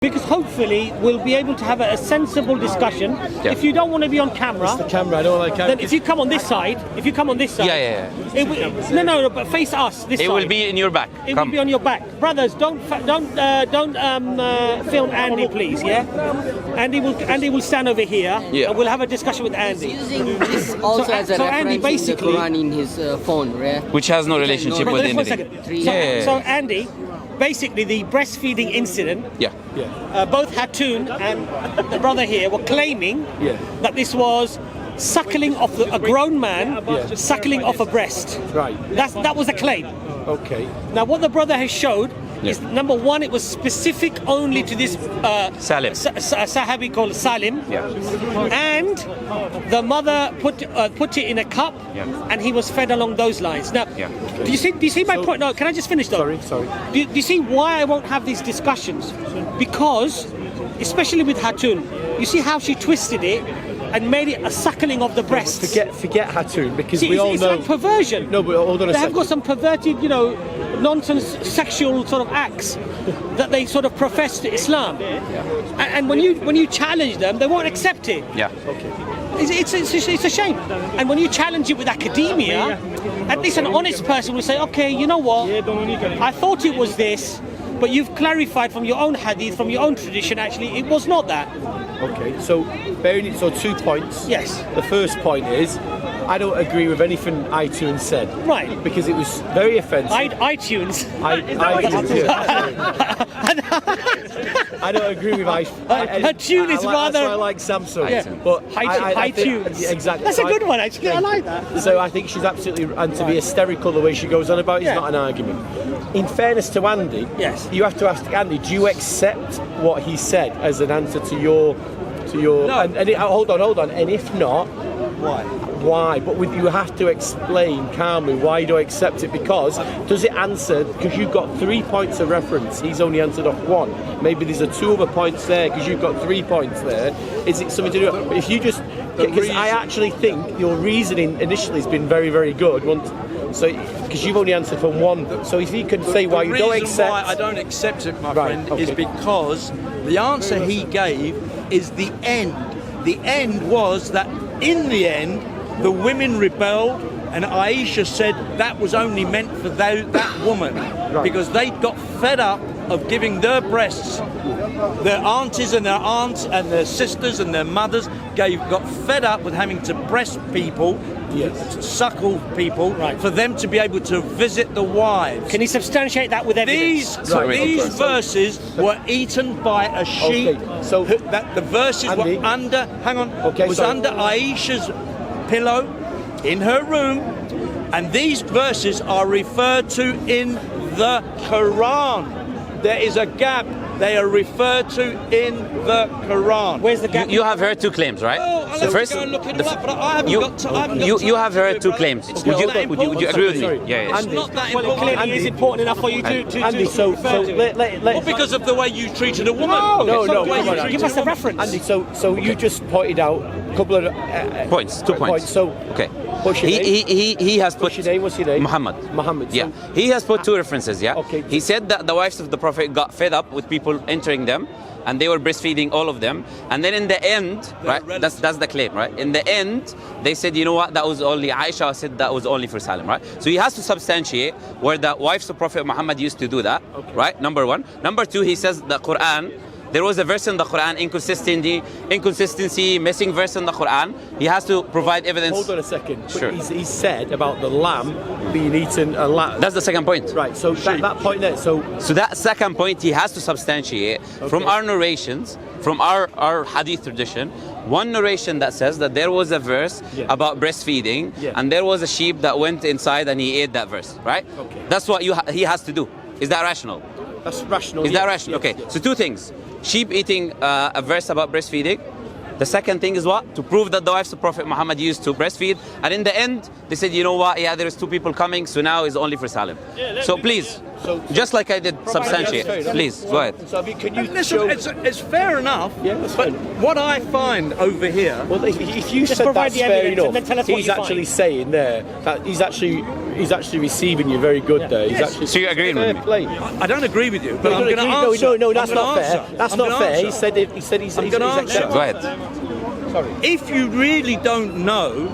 Because hopefully we'll be able to have a sensible discussion. Yeah. If you don't want to be on camera, the camera. I don't like camera. then if you come on this side, no, but face us. This It side. will be in your back. It will be on your back, brothers. Don't film Andy, please. Yeah, Andy will stand over here. Yeah. And we'll have a discussion with Andy. Using this also as a so reference Andy, in basically, the Quran in his phone, right? Which has no relationship with Brother, just anything. 1 second. So Andy, basically the breastfeeding incident. Yeah. Both Hatun and the brother here were claiming that this was suckling off a grown man suckling off a breast. Right. That was a claim. Okay. Now what the brother has showed is, number one, it was specific only to this Salim. Sahabi called Salim, and the mother put it in a cup, and he was fed along those lines. Now, do you see my point? No, can I just finish though? Sorry. Do you see why I won't have these discussions? Because, especially with Hatun, you see how she twisted it and made it a suckling of the breasts. Forget Hatun, because See, we all it's know. like perversion. No, but hold on a They have second. got some perverted, nonsense sexual sort of acts that they sort of profess to Islam. And when you challenge them, they won't accept it. Yeah. It's a shame. And when you challenge it with academia, at least an honest person will say, okay, you know what? I thought it was this, but you've clarified from your own hadith, from your own tradition, actually, it was not that. Okay, so 2 points. Yes. The first point is, I don't agree with anything iTunes said. Right. Because it was very offensive. iTunes. iTunes, yeah. I don't agree with iTunes is rather. That's why I like Samsung. Yeah. But iTunes. Exactly. That's a good one, actually. I like that. So I think she's absolutely, and to be hysterical the way she goes on about it is not an argument. In fairness to Andy, you have to ask Andy, do you accept what he said as an answer to your No. Hold on, and if not, why? But you have to explain calmly why you don't accept it, because does it answer, because you've got 3 points of reference, he's only answered off 1. Maybe there's 2 other points there because you've got 3 points there. Is it something to do with, if you just, because I actually think your reasoning initially has been very, very good. So, because you've only answered from 1, so if you could say why you don't accept. The reason why I don't accept it, my friend, is because the answer he gave is the end. The end was that in the end, the women rebelled, and Aisha said that was only meant for that woman, because they got fed up of giving their breasts. Their aunties and their aunts and their sisters and their mothers got fed up with having to breast people, suckle people, for them to be able to visit the wives. Can you substantiate that with evidence? These verses were eaten by a sheep. So that the verses Andy, were under. Hang on. Under Aisha's pillow in her room, and these verses are referred to in the Quran. There is a gap. They are referred to in the Quran. Where's the gap? You have heard 2 claims, right? Oh, I'll have to go and look it up, but I haven't got time. You have heard 2 claims. It's Would not that you agree with me? important. Yeah. It's not that Well, it important. clearly is important enough for you to Andy, so let Well, because of the way you treated a woman. No, Because of the way come you on, treated give us a woman. reference. Andy, so you just pointed out a couple of Points. 2 points. So Okay. what's your name? He has put. What's your name? Muhammed. Muhammed. Yeah. He has put 2 references. Yeah. Okay. He said that the wives of the Prophet got fed up with people entering them, and they were breastfeeding all of them. And then in the end, right? That's the claim, right? In the end, they said, you know what? That was only Aisha said that was only for Salim, right? So he has to substantiate where the wives of Prophet Muhammad used to do that, right? Number 1. Number 2, he says the Quran. There was a verse in the Quran, inconsistency, missing verse in the Quran. He has to provide evidence. Hold on a second. Sure. He said about the lamb being eaten a lamb. That's the second point. Right. So that point there. So that second point he has to substantiate from our narrations, from our hadith tradition. One narration that says that there was a verse about breastfeeding, and there was a sheep that went inside and he ate that verse. Right. Okay. That's what he has to do. Is that rational? that's rational. Is that rational? Okay. So 2 things. Sheep eating a verse about breastfeeding. The second thing is what? To prove that the wives of Prophet Muhammad used to breastfeed. And in the end, they said, you know what? Yeah, there's 2 people coming, so now it's only for Salim. So please, just like I did substantiate. Please, go ahead. So can you Listen, show? it's fair enough. Yeah, that's but fine. what I find over here. Well, if you Just said provide that's the fair evidence enough, and then tell us what he's you actually find. saying there that he's actually receiving you very good there. He's Yes. actually So you're agreeing with fair me? play. I don't agree with you, but I'm No, going to answer. no, that's I'm not gonna fair. answer. That's I'm not gonna fair. answer. He said he's I'm gonna answer. accepting. Go ahead. Sorry. If you really don't know,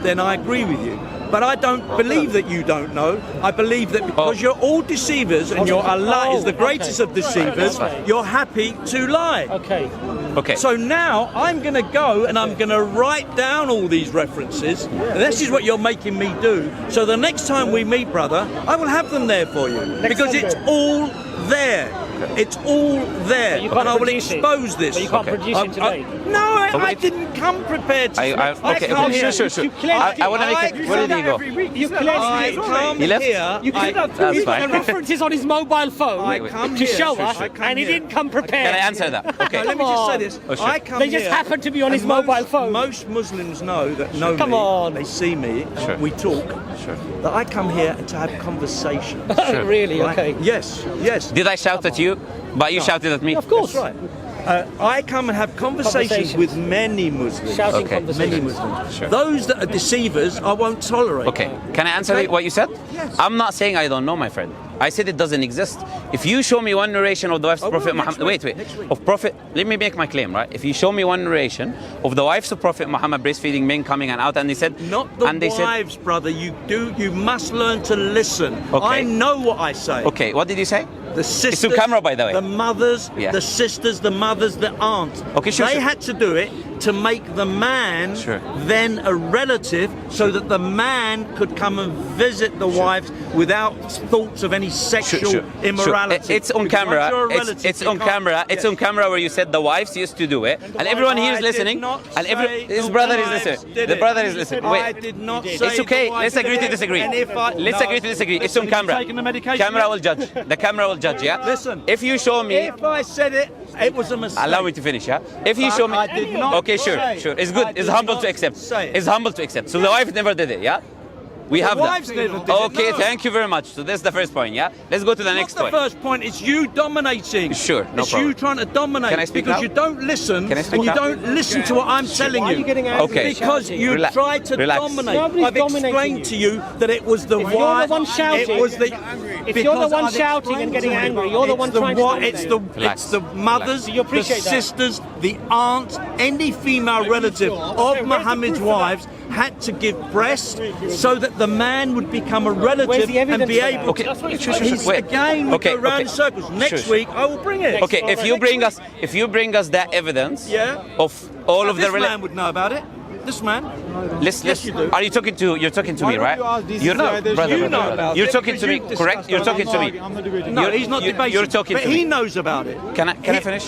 then I agree with you. But I don't believe that you don't know. I believe that because you're all deceivers and your Allah is the greatest of deceivers, you're happy to lie. Okay. Okay. So now I'm going to go and I'm going to write down all these references. And this is what you're making me do. So the next time we meet, brother, I will have them there for you. Because it's all there. It's all there. you can't And I will produce it. expose this. But you can't produce it today. No, I wait. didn't come prepared to Okay, come here. sure. I want to make it. Where did he go? You I clearly come He left? here. You could have That's the fine. references on his mobile phone I come to here. show Sure, us, sure. I come and he here. didn't come prepared. Can I answer that? Okay. No, let me just say this. Oh, sure. I come They just here, happen to be on his and mobile phone. Most Muslims know that know Come me. on. They see me. Sure. We talk. Sure. That I come here to have conversation. Really? right? Okay. Yes. Yes. Did I shout at you? But you shouted at me. Of course. That's right. I come and have conversations with many Muslims. Shouting Okay. Many conversations. Muslims. Sure. Those that are deceivers, I won't tolerate. Okay. Can I answer Okay. what you said? Yes. I'm not saying I don't know, my friend. I said it doesn't exist. If you show me one narration of the wives of will Prophet next Muhammad, week, next week. of Prophet, let me make my claim, right? If you show me one narration of the wives of Prophet Muhammad breastfeeding men coming and out, and they said, Not the and they wives, brother. You must learn to listen. Okay. I know what I say. said, okay, what did you say? The sisters, on camera, by the way. The mothers, Yeah. the sisters, the mothers, the aunts. Okay, sure, They sure. had to do it to make the man Sure. then a relative, so that the man could come and visit the wives without thoughts of any sexual immorality. It's on Because camera. once you're a relative, It's you on can't- camera. It's Yes. on camera where you said the wives used to do it, and everyone here is I did listening. not And say his the brother is wives listening. did The it. brother is listening. I Wait. did not say It's okay. the wives Let's agree did to it. disagree. And if I- Let's no. agree to disagree. It's Listen, on if you've camera. taken the medication, Camera mate. will judge. The camera will judge. Yeah. Listen. If you show me. If I said it, it was a mistake. Allow me to finish, yeah? If you But show me... I did not Okay, sure, say it. sure. It's I good. did It's humble not to accept. say it. It's humble to accept. So the wife never did it, yeah? We have wives that. never did it, Okay, no. thank you very much. So that's the first point, yeah? Let's go to the next Not the point. first point, it's you dominating. Sure, no it's problem. you trying to dominate Can I speak because now? you don't listen Can I speak and you now? don't listen to what I'm telling Why you. are you getting angry? Okay. Because you Relax. try to Relax. dominate. Nobody's I've dominating explained you. to you that it was the If you're wife. the one shouting, it was the. if you're the because one I've shouting and explained getting to you, angry, you're the it's one trying to dominate. Relax. It's the mothers, You appreciate the that? sisters, the aunts, any female relative of Muhammad's wives had to give breast so that the man would become a relative Where's the evidence and be for that? able Okay, to. sure. He's- Wait. Again, we Okay, go round okay. in circles. Next Sure. week, I will bring it. Okay, if you bring us that evidence Yeah. of all of the... This man would know about it. This man. Let's, you do. are you talking to... You're talking to me, right? You're No, brother, you know brother. about You're it talking to me, because correct? You're talking to me. No, he's not debating. You're talking but to he me. knows about it. Can I finish?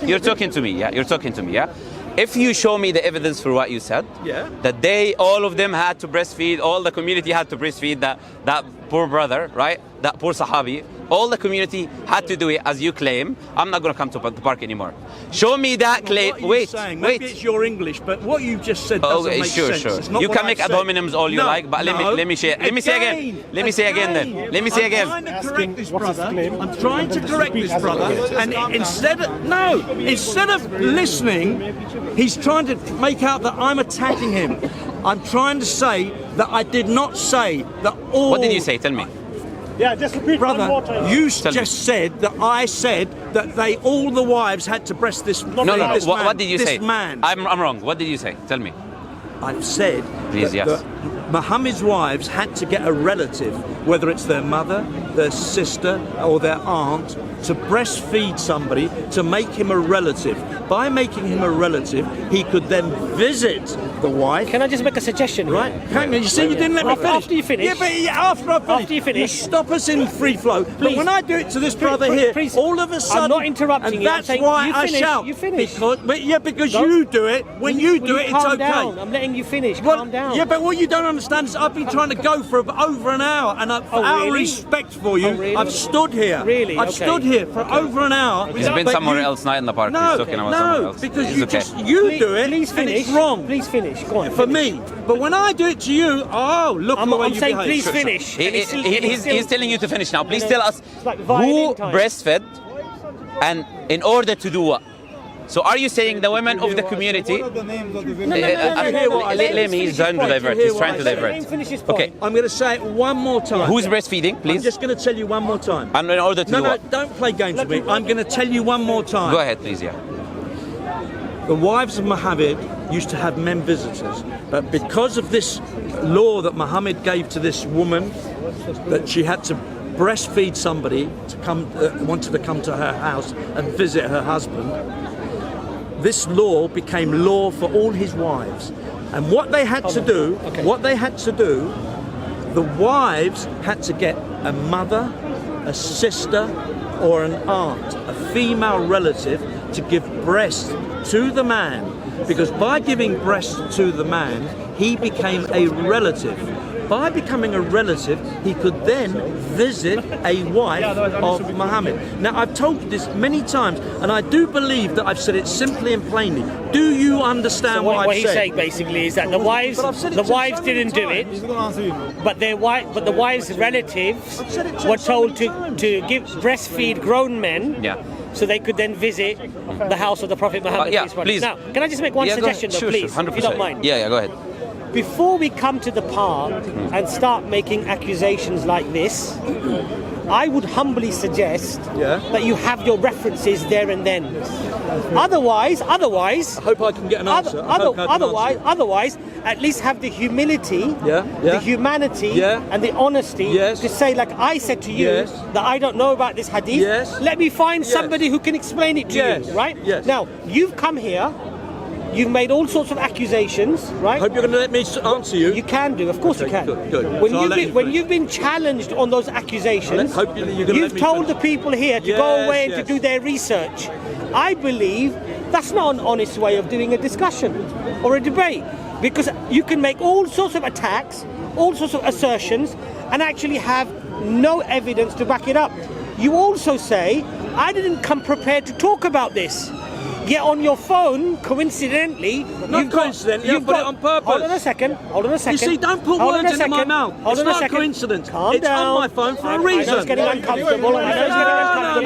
You're talking to me, yeah? You're talking to me, yeah? If you show me the evidence for what you said, Yeah. that all of them had to breastfeed, all the community had to breastfeed that poor brother, right? That poor Sahabi, all the community had to do it as you claim, I'm not going to come to the park anymore. Show me that claim. What are you Wait, saying? wait. Maybe it's your English, but what you just said doesn't Okay, make sure, sense. sure. It's not You what can make I've ad said. hominems all you No, like, but let me share. Let me say again. Let me say again then. Let me say again. I'm trying to correct this brother. I'm trying to correct this brother, and instead of listening, he's trying to make out that I'm attacking him. I'm trying to say that I did not say that all. What did you say? Tell me. Yeah, just repeat Brother, one more time. you Tell me. just said that I said that all the wives had to breast this. No. This man, What did you this say? man. I'm wrong. What did you say? Tell me. I've said Please, that, yes. that Muhammad's wives had to get a relative, whether it's their mother, their sister, or their aunt, to breastfeed somebody to make him a relative. By making him a relative, he could then visit the wife. Can I just make a suggestion? here? Right? Hang on, you see, you didn't let me finish. After you finish. Yeah, but after I finish. After you finish. stop us in free flow. But Please. when I do it to this brother here, please. all of a sudden. I'm not interrupting and you. I'm that's saying why you I finish, shout. you finish. Because Don't- you do it. When you do it, it's calm okay. down? I'm letting you finish. Well, Calm down. Yeah, but what you don't understand. understand this. I've been trying to go for over an hour, and out of really? respect for you, really? I've stood here. Really? I've Okay. stood here for over an hour. He's been but somewhere you- else, not in the park. No, He's talking about somewhere else. because It's you okay. just you do it, Please and finish. it's wrong. Please finish. Go on. For finish. me, but when I do it to you, oh, look I'm the way you saying behave. please finish. And it's still- and it's still- He's telling you to finish now. Please You know, tell us it's like violin who time. breastfed and in order to do what? So are you saying the women of the community? No, Let me, he's trying to divert. He's trying to Let him divert. finish his point. Okay, I'm going to say it one more time. who's breastfeeding, I'm please? just going to tell you one more time. And in order to No, do no, what? don't play games with me. I'm going to tell you one more time. Go ahead, please, yeah. The wives of Muhammad used to have men visitors, but because of this law that Muhammad gave to this woman, that she had to breastfeed somebody to come, wanted to come to her house and visit her husband, this law became law for all his wives. And what they had to do, the wives had to get a mother, a sister, or an aunt, a female relative, to give breast to the man, because by giving breast to the man, he became a relative. By becoming a relative, he could then visit a wife of Muhammad. Now, I've told you this many times, and I do believe that I've said it simply and plainly. Do you understand what What I've he's said? saying basically is that the wives, But I've said it the to him wives so many didn't do it, times. but the wives' relatives said it to were him so told many to times. give breastfeed grown men. Yeah. So they could then visit the house of the Prophet Muhammad. Yeah, peace be upon him. please. Now, can I just make one Yeah, go ahead. suggestion, though, Sure, please, sure, if you don't mind? Yeah, go ahead. Before we come to the park and start making accusations like this, I would humbly suggest that you have your references there and then. Otherwise, I hope I can get an answer. otherwise, at least have the humility, the humanity, and the honesty to say, like I said to you, that I don't know about this hadith. Let me find somebody who can explain it to you, right? Now, you've come here. You've made all sorts of accusations, right? Hope you're going to let me answer you. You can do, of course you can. Good. When, So I'll let you when finish. you've been challenged on those accusations, Hope you're gonna let you've me told finish. the people here to go away and to do their research. I believe that's not an honest way of doing a discussion or a debate, because you can make all sorts of attacks, all sorts of assertions, and actually have no evidence to back it up. You also say, I didn't come prepared to talk about this. Yet on your phone, coincidentally, Not coincidentally, I put it on purpose. Hold on a second. You see, don't put words into my mouth. It's not a coincidence. Calm It's down. on my phone for a I know reason. it's getting uncomfortable. I know it's getting uncomfortable.